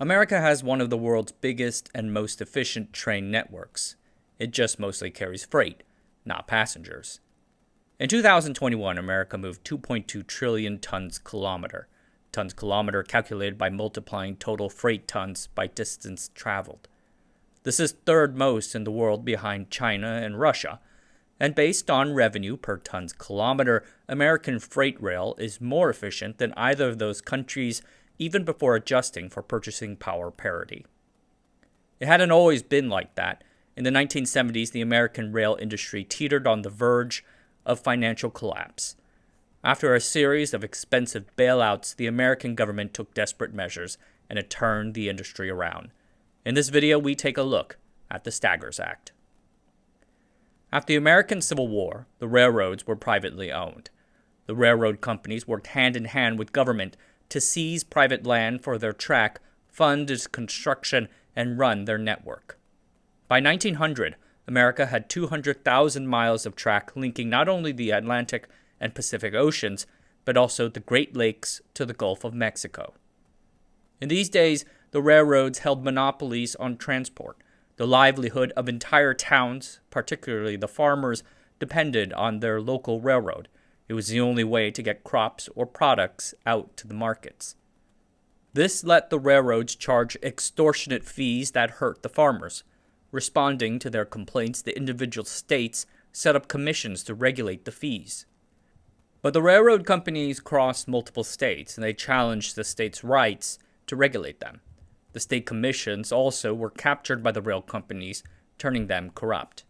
America has one of the world's biggest and most efficient train networks. It just mostly carries freight, not passengers. In 2021, America moved 2.2 trillion tons kilometer calculated by multiplying total freight tons by distance traveled. This is third most in the world behind China and Russia, and based on revenue per tons kilometer, American freight rail is more efficient than either of those countries even before adjusting for purchasing power parity. It hadn't always been like that. In the 1970s, the American rail industry teetered on the verge of financial collapse. After a series of expensive bailouts, the American government took desperate measures, and it turned the industry around. In this video, we take a look at the Staggers Act. After the American Civil War, the railroads were privately owned. The railroad companies worked hand in hand with government to seize private land for their track, fund its construction, and run their network. By 1900, America had 200,000 miles of track linking not only the Atlantic and Pacific Oceans, but also the Great Lakes to the Gulf of Mexico. In these days, the railroads held monopolies on transport. The livelihood of entire towns, particularly the farmers, depended on their local railroad. It was the only way to get crops or products out to the markets. This let the railroads charge extortionate fees that hurt the farmers. Responding to their complaints, the individual states set up commissions to regulate the fees. But the railroad companies crossed multiple states, and they challenged the states' rights to regulate them. The state commissions also were captured by the rail companies, turning them corrupt.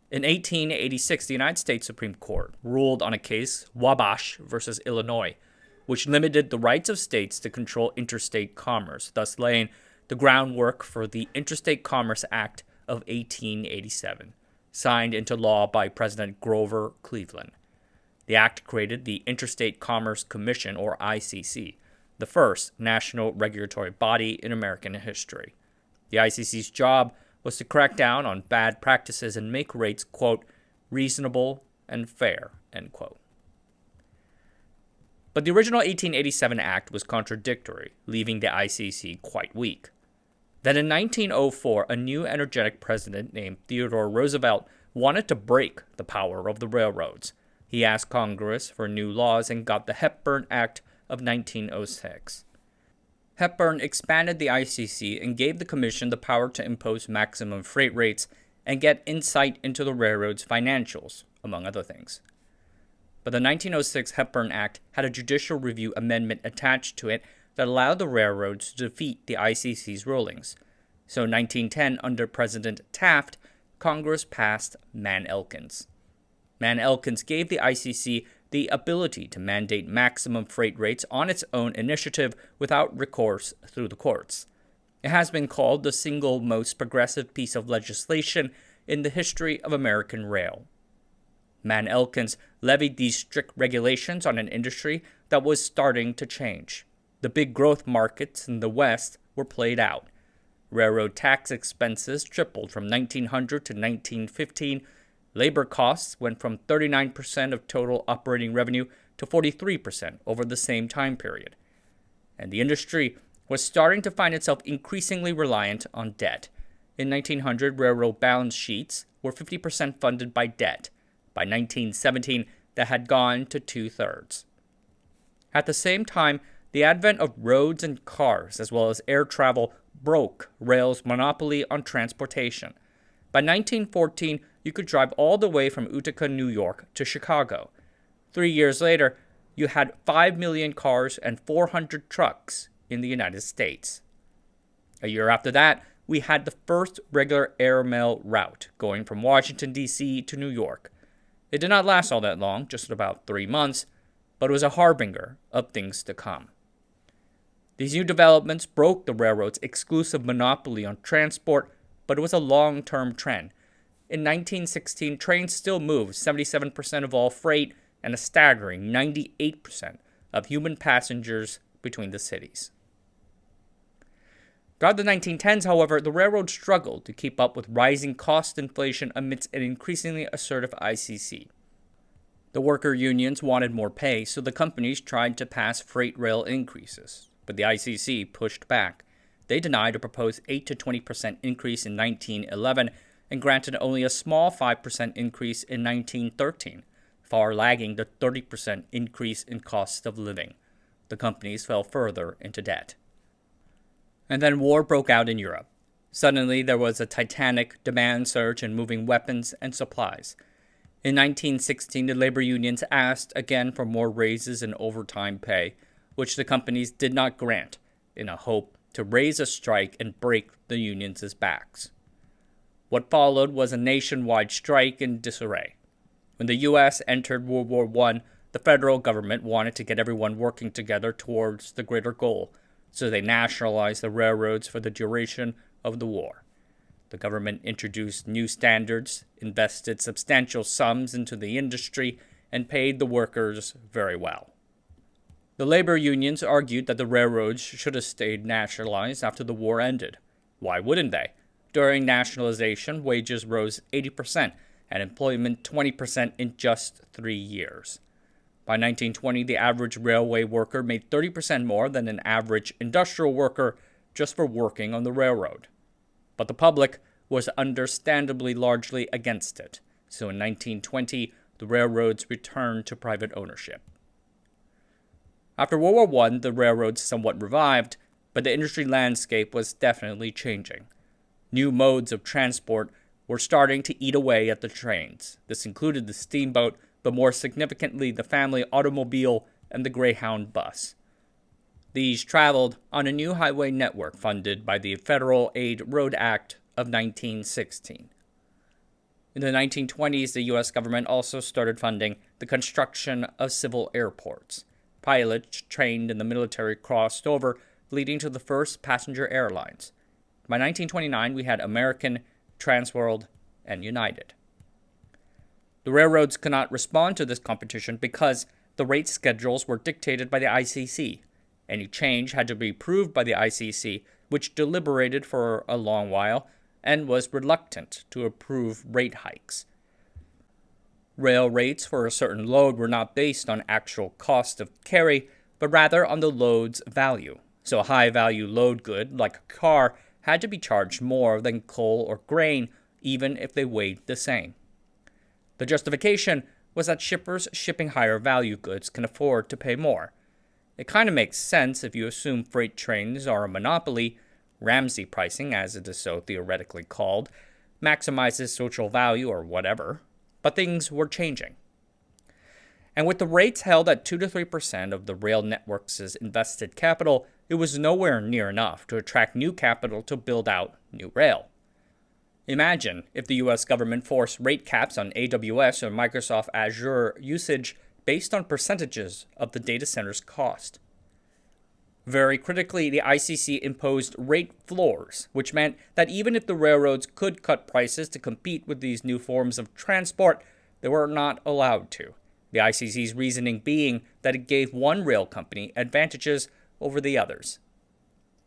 In 1886, the United States Supreme Court ruled on a case, Wabash versus Illinois, which limited the rights of states to control interstate commerce, thus laying the groundwork for the Interstate Commerce Act of 1887, signed into law by President Grover Cleveland. The act created the Interstate Commerce Commission, or ICC, the first national regulatory body in American history. The ICC's job was to crack down on bad practices and make rates, quote, reasonable and fair, end quote. But the original 1887 Act was contradictory, leaving the ICC quite weak. Then in 1904, a new energetic president named Theodore Roosevelt wanted to break the power of the railroads. He asked Congress for new laws and got the Hepburn Act of 1906. Hepburn expanded the ICC and gave the commission the power to impose maximum freight rates and get insight into the railroad's financials, among other things. But the 1906 Hepburn Act had a judicial review amendment attached to it that allowed the railroads to defeat the ICC's rulings. So in 1910, under President Taft, Congress passed Mann-Elkins. Mann-Elkins gave the ICC the ability to mandate maximum freight rates on its own initiative without recourse through the courts. It has been called the single most progressive piece of legislation in the history of American rail. Mann-Elkins levied these strict regulations on an industry that was starting to change. The big growth markets in the West were played out. Railroad tax expenses tripled from 1900 to 1915. Labor costs went from 39% of total operating revenue to 43% over the same time period. And the industry was starting to find itself increasingly reliant on debt. In 1900, railroad balance sheets were 50% funded by debt. By 1917, that had gone to 2/3. At the same time, the advent of roads and cars, as well as air travel, broke rail's monopoly on transportation. By 1914, you could drive all the way from Utica, New York to Chicago. 3 years later, you had 5 million cars and 400 trucks in the United States. A year after that, we had the first regular airmail route going from Washington, D.C. to New York. It did not last all that long, just about 3 months, but it was a harbinger of things to come. These new developments broke the railroad's exclusive monopoly on transport, but it was a long-term trend. In 1916, trains still moved 77% of all freight and a staggering 98% of human passengers between the cities. Throughout the 1910s, however, the railroad struggled to keep up with rising cost inflation amidst an increasingly assertive ICC. The worker unions wanted more pay, so the companies tried to pass freight rail increases, but the ICC pushed back. They denied a proposed 8 to 20% increase in 1911 and granted only a small 5% increase in 1913, far lagging the 30% increase in cost of living. The companies fell further into debt. And then war broke out in Europe. Suddenly, there was a titanic demand surge in moving weapons and supplies. In 1916, the labor unions asked again for more raises and overtime pay, which the companies did not grant, in a hope to raise a strike and break the unions' backs. What followed was a nationwide strike and disarray. When the U.S. entered World War I, the federal government wanted to get everyone working together towards the greater goal, so they nationalized the railroads for the duration of the war. The government introduced new standards, invested substantial sums into the industry, and paid the workers very well. The labor unions argued that the railroads should have stayed nationalized after the war ended. Why wouldn't they? During nationalization, wages rose 80% and employment 20% in just 3 years. By 1920, the average railway worker made 30% more than an average industrial worker just for working on the railroad. But the public was understandably largely against it, so in 1920, the railroads returned to private ownership. After World War I, the railroads somewhat revived, but the industry landscape was definitely changing. New modes of transport were starting to eat away at the trains. This included the steamboat, but more significantly the family automobile and the Greyhound bus. These traveled on a new highway network funded by the Federal Aid Road Act of 1916. In the 1920s, the U.S. government also started funding the construction of civil airports. Pilots trained in the military crossed over, leading to the first passenger airlines. By 1929, we had American, Transworld, and United. The railroads could not respond to this competition because the rate schedules were dictated by the ICC. Any change had to be approved by the ICC, which deliberated for a long while and was reluctant to approve rate hikes. Rail rates for a certain load were not based on actual cost of carry, but rather on the load's value. So a high-value load good, like a car, had to be charged more than coal or grain, even if they weighed the same. The justification was that shippers shipping higher-value goods can afford to pay more. It kind of makes sense if you assume freight trains are a monopoly. Ramsey pricing, as it is so theoretically called, maximizes social value or whatever. But things were changing. And with the rates held at 2 to 3% of the rail network's invested capital, it was nowhere near enough to attract new capital to build out new rail. Imagine if the U.S. government forced rate caps on AWS or Microsoft Azure usage based on percentages of the data center's cost. Very critically, the ICC imposed rate floors, which meant that even if the railroads could cut prices to compete with these new forms of transport, they were not allowed to. The ICC's reasoning being that it gave one rail company advantages over the others.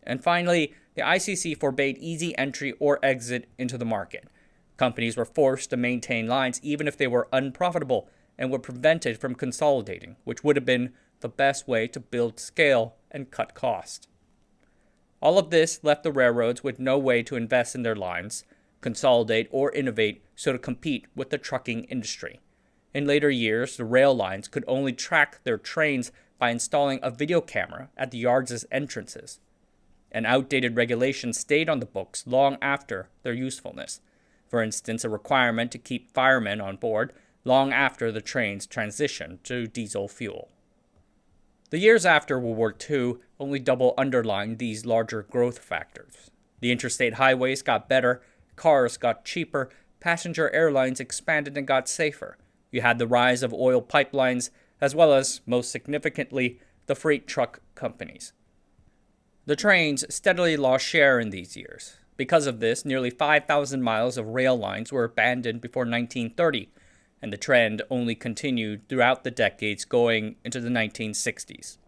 And finally, the ICC forbade easy entry or exit into the market. Companies were forced to maintain lines even if they were unprofitable and were prevented from consolidating, which would have been the best way to build scale and cut cost. All of this left the railroads with no way to invest in their lines, consolidate, or innovate so to compete with the trucking industry. In later years, the rail lines could only track their trains by installing a video camera at the yards' entrances. An outdated regulation stayed on the books long after their usefulness. For instance, a requirement to keep firemen on board long after the trains transitioned to diesel fuel. The years after World War II only double underlined these larger growth factors. The interstate highways got better, cars got cheaper, passenger airlines expanded and got safer. You had the rise of oil pipelines, as well as, most significantly, the freight truck companies. The trains steadily lost share in these years. Because of this, nearly 5,000 miles of rail lines were abandoned before 1930, and the trend only continued throughout the decades going into the 1960s.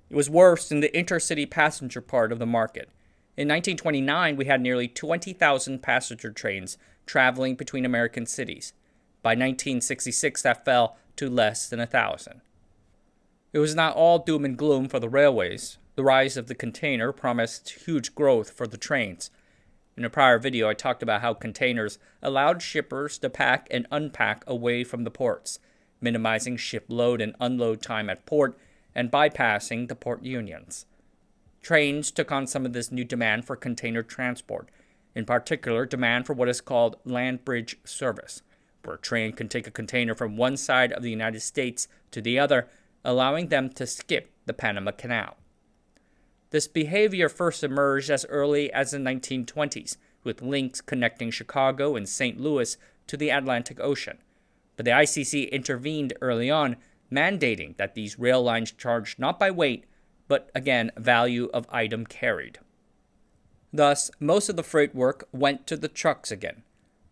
It was worse in the intercity passenger part of the market. In 1929, we had nearly 20,000 passenger trains traveling between American cities. By 1966, that fell to less than 1,000. It was not all doom and gloom for the railways. The rise of the container promised huge growth for the trains. In a prior video, I talked about how containers allowed shippers to pack and unpack away from the ports, minimizing ship load and unload time at port and bypassing the port unions. Trains took on some of this new demand for container transport, in particular demand for what is called land bridge service, where a train can take a container from one side of the United States to the other, allowing them to skip the Panama Canal. This behavior first emerged as early as the 1920s, with links connecting Chicago and St. Louis to the Atlantic Ocean. But the ICC intervened early on, mandating that these rail lines charged not by weight, but again, value of item carried. Thus, most of the freight work went to the trucks again.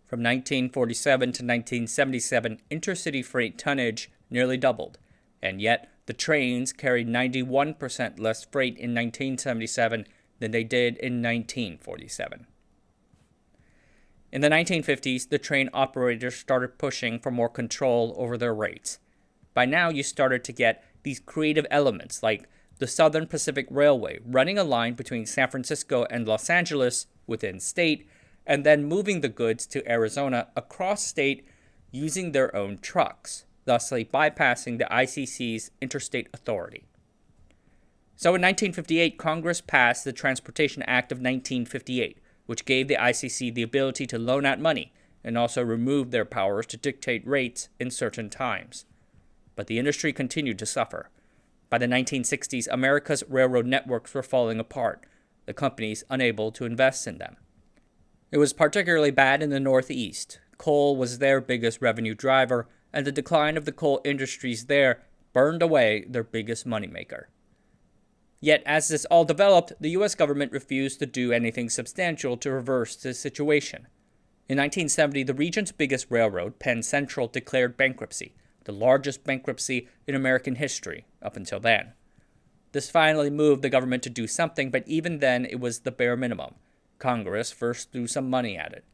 From 1947 to 1977, intercity freight tonnage nearly doubled, and yet the trains carried 91% less freight in 1977 than they did in 1947. In the 1950s, the train operators started pushing for more control over their rates. By now, you started to get these creative elements like the Southern Pacific Railway running a line between San Francisco and Los Angeles within state, and then moving the goods to Arizona across state using their own trucks, thusly bypassing the ICC's interstate authority. So in 1958, Congress passed the Transportation Act of 1958, which gave the ICC the ability to loan out money and also removed their powers to dictate rates in certain times. But the industry continued to suffer. By the 1960s, America's railroad networks were falling apart, the companies unable to invest in them. It was particularly bad in the Northeast. Coal was their biggest revenue driver, and the decline of the coal industries there burned away their biggest moneymaker. Yet, as this all developed, the U.S. government refused to do anything substantial to reverse this situation. In 1970, the region's biggest railroad, Penn Central, declared bankruptcy, the largest bankruptcy in American history up until then. This finally moved the government to do something, but even then it was the bare minimum. Congress first threw some money at it.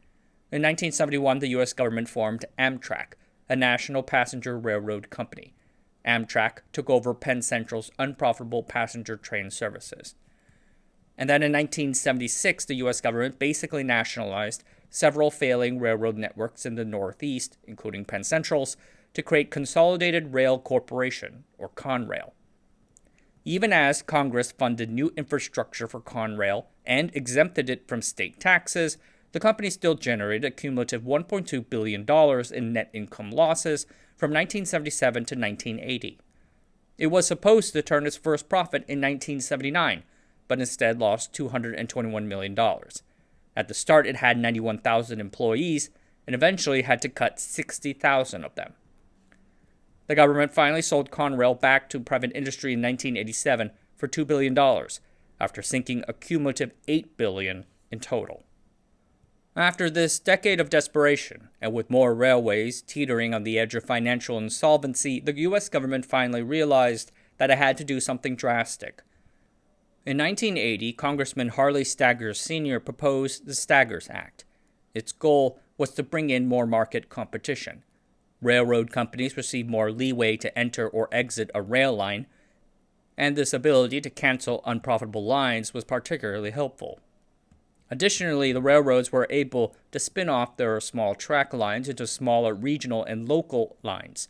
In 1971, the U.S. government formed Amtrak, a national passenger railroad company. Amtrak took over Penn Central's unprofitable passenger train services. And then in 1976, the U.S. government basically nationalized several failing railroad networks in the Northeast, including Penn Central's, to create Consolidated Rail Corporation, or Conrail. Even as Congress funded new infrastructure for Conrail and exempted it from state taxes, the company still generated a cumulative $1.2 billion in net income losses from 1977 to 1980. It was supposed to turn its first profit in 1979, but instead lost $221 million. At the start, it had 91,000 employees and eventually had to cut 60,000 of them. The government finally sold Conrail back to private industry in 1987 for $2 billion, after sinking a cumulative $8 billion in total. After this decade of desperation, and with more railways teetering on the edge of financial insolvency, the U.S. government finally realized that it had to do something drastic. In 1980, Congressman Harley Staggers Sr. proposed the Staggers Act. Its goal was to bring in more market competition. Railroad companies received more leeway to enter or exit a rail line, and this ability to cancel unprofitable lines was particularly helpful. Additionally, the railroads were able to spin off their small track lines into smaller regional and local lines.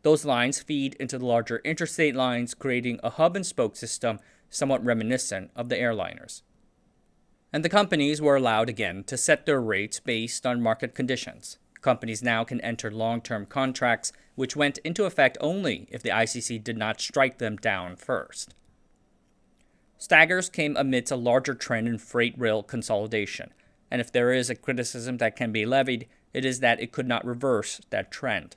Those lines feed into the larger interstate lines, creating a hub-and-spoke system somewhat reminiscent of the airliners. And the companies were allowed again to set their rates based on market conditions. Companies now can enter long-term contracts, which went into effect only if the ICC did not strike them down first. Staggers came amidst a larger trend in freight rail consolidation, and if there is a criticism that can be levied, it is that it could not reverse that trend.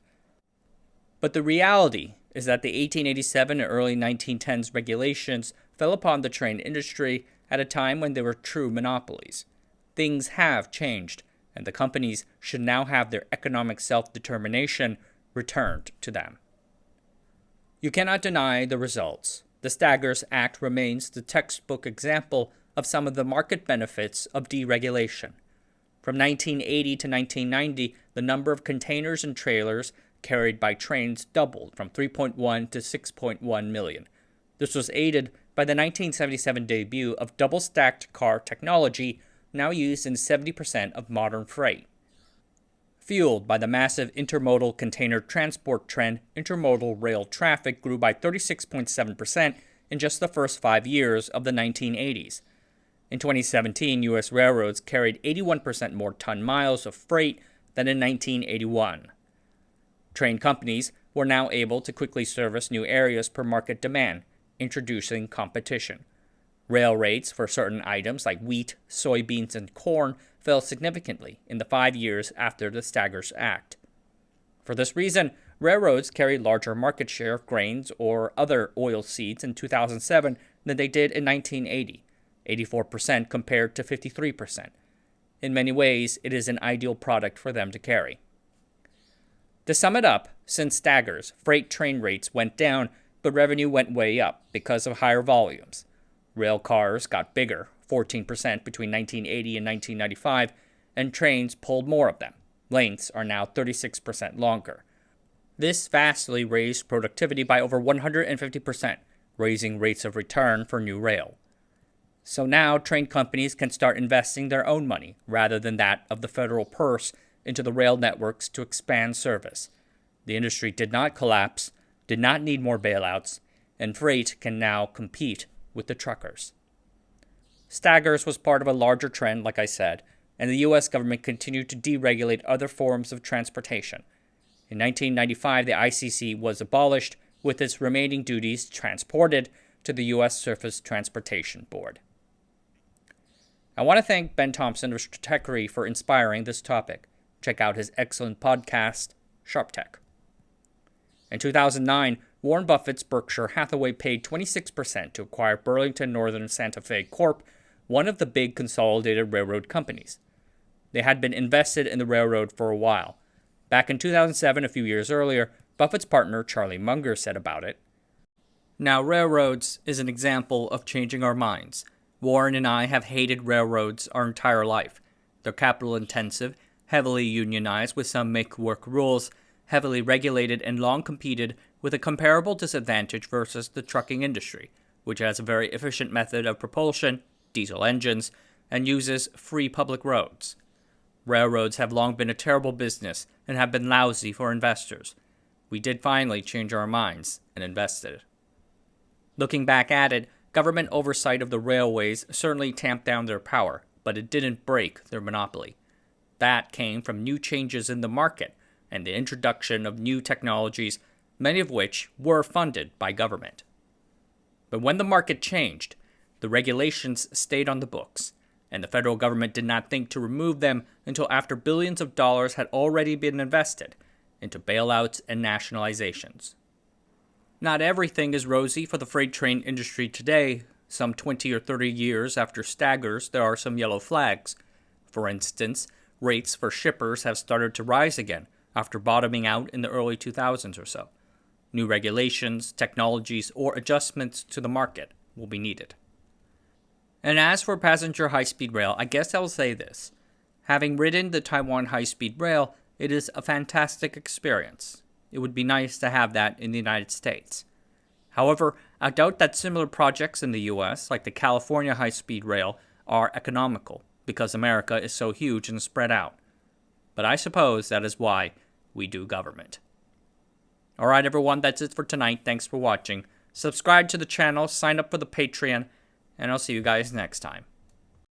But the reality is that the 1887 and early 1910s regulations fell upon the train industry at a time when they were true monopolies. Things have changed, and the companies should now have their economic self-determination returned to them. You cannot deny the results. The Staggers Act remains the textbook example of some of the market benefits of deregulation. From 1980 to 1990, the number of containers and trailers carried by trains doubled from 3.1 to 6.1 million. This was aided by the 1977 debut of double-stacked car technology, now used in 70% of modern freight. Fueled by the massive intermodal container transport trend, intermodal rail traffic grew by 36.7% in just the first 5 years of the 1980s. In 2017, U.S. railroads carried 81% more ton miles of freight than in 1981. Train companies were now able to quickly service new areas per market demand, introducing competition. Rail rates for certain items like wheat, soybeans, and corn fell significantly in the 5 years after the Staggers Act. For this reason, railroads carried larger market share of grains or other oil seeds in 2007 than they did in 1980, 84% compared to 53%. In many ways, it is an ideal product for them to carry. To sum it up, since Staggers, freight train rates went down, but revenue went way up because of higher volumes. Rail cars got bigger, 14% between 1980 and 1995, and trains pulled more of them. Lengths are now 36% longer. This vastly raised productivity by over 150%, raising rates of return for new rail. So now train companies can start investing their own money, rather than that of the federal purse, into the rail networks to expand service. The industry did not collapse, did not need more bailouts, and freight can now compete with the truckers. Staggers was part of a larger trend, like I said, and the U.S. government continued to deregulate other forms of transportation. In 1995, the ICC was abolished, with its remaining duties transported to the U.S. Surface Transportation Board. I want to thank Ben Thompson of Stratechery for inspiring this topic. Check out his excellent podcast, Sharp Tech. In 2009, Warren Buffett's Berkshire Hathaway paid 26% to acquire Burlington Northern Santa Fe Corp., one of the big consolidated railroad companies. They had been invested in the railroad for a while. Back in 2007, a few years earlier, Buffett's partner Charlie Munger said about it, "Now, railroads is an example of changing our minds. Warren and I have hated railroads our entire life. They're capital-intensive, heavily unionized with some make-work rules, heavily regulated and long competed with a comparable disadvantage versus the trucking industry, which has a very efficient method of propulsion, diesel engines, and uses free public roads. Railroads have long been a terrible business and have been lousy for investors. We did finally change our minds and invested." Looking back at it, government oversight of the railways certainly tamped down their power, but it didn't break their monopoly. That came from new changes in the market and the introduction of new technologies, many of which were funded by government. But when the market changed, the regulations stayed on the books, and the federal government did not think to remove them until after billions of dollars had already been invested into bailouts and nationalizations. Not everything is rosy for the freight train industry today. Some 20 or 30 years after Staggers, there are some yellow flags. For instance, rates for shippers have started to rise again after bottoming out in the early 2000s or so. New regulations, technologies, or adjustments to the market will be needed. And as for passenger high-speed rail, I guess I'll say this. Having ridden the Taiwan high-speed rail, it is a fantastic experience. It would be nice to have that in the United States. However, I doubt that similar projects in the U.S., like the California high-speed rail, are economical because America is so huge and spread out. But I suppose that is why we do government. Alright everyone, that's it for tonight. Thanks for watching. Subscribe to the channel, sign up for the Patreon, and I'll see you guys next time.